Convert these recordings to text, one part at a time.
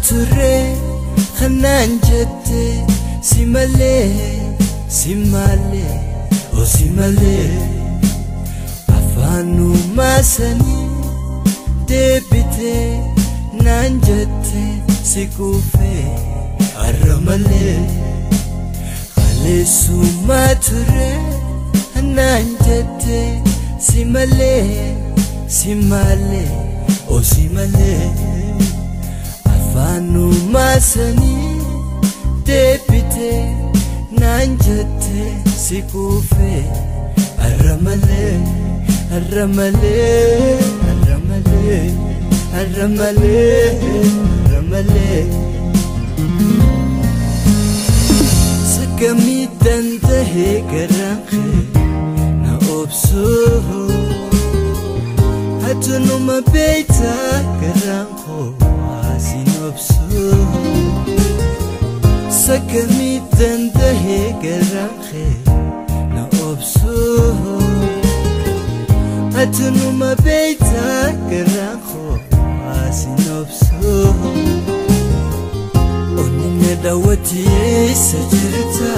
ture khanan jette simale o simale afanu masani debite nan jette sikufe arramale khale sumature khanan jette simale o simale afanu masani debite nan jette sikufe arramale sakami tantahe garankhe na obso hatunu mabeita garankho asinobso sakami tantahe garankhe na obso hatunu mabeita garankho asinobso onine dawati sajirta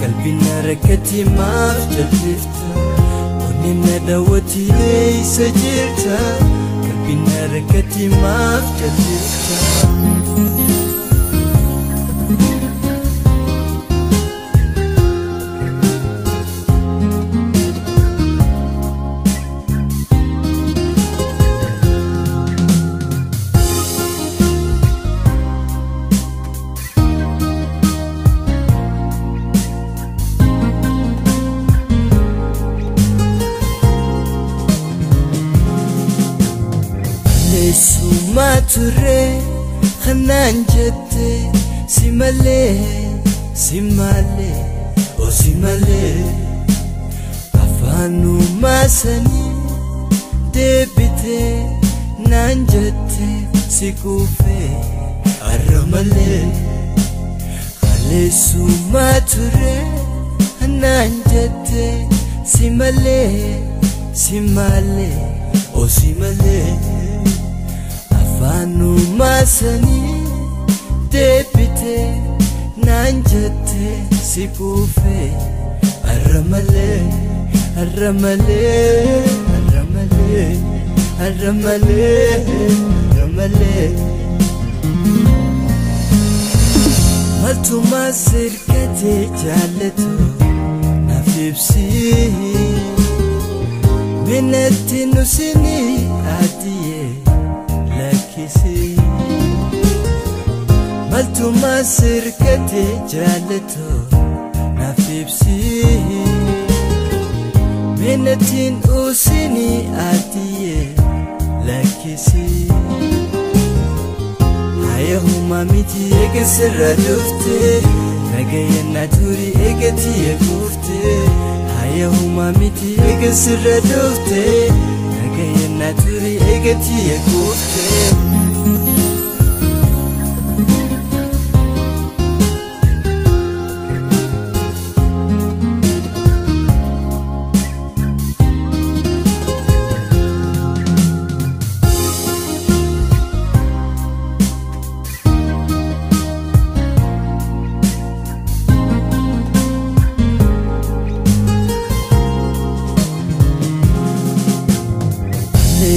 qalbina rakati maaf jalifta onine dawati sajirta qalbina rakati maaf jalifta sumature khanan jette simale o simale afanu masani debite nan jette sikufe arramale khale sumature khanan jette simale o simale afanu masani debite nan jette sikufe arramale maltuma sirkati jallatu nafibsi minati nusini adiye lakisi maltuma sirkati jallatu nafibsi minatin usini adiye lakisi haya huma miti egesra dufte nagayna turi egeti yekufte haya huma miti egesra dufte nagayna turi egeti yekufte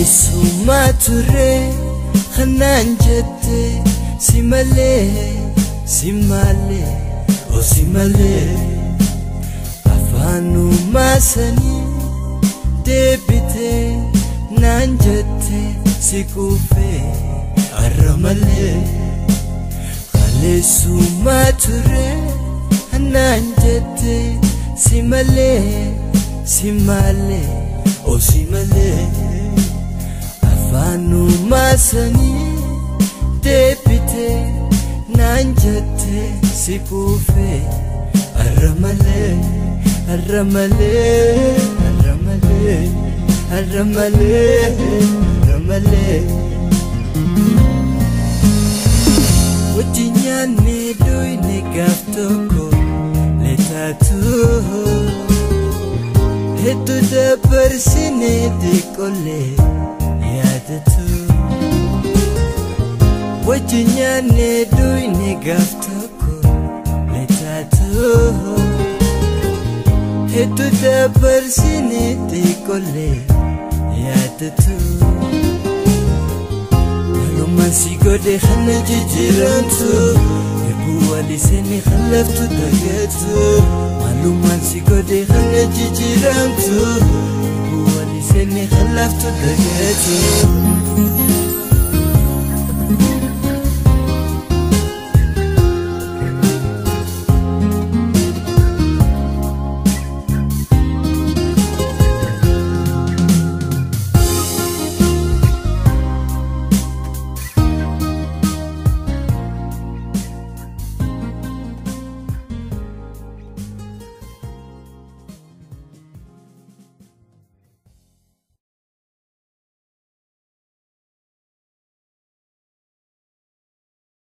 sumature khanan jette simale o simale afanu masani debite nan jette sikufe arramale khale sumature khanan jette simale o simale afanu masani debite nan jette sikufe arramale watinyane doine gaftoko letatu hetu da persine de kolle yadatu wajinyaanne duyne gaaf tokko leetaatu hedduu dabarsine xiqqollee yaadatu maalummaan si godhe kana jijjiiramtu eebuu walisanii khallaftu dagatu maalummaan si godhe kana jijjiiramtu eebuu walisanii khallaftu dagatu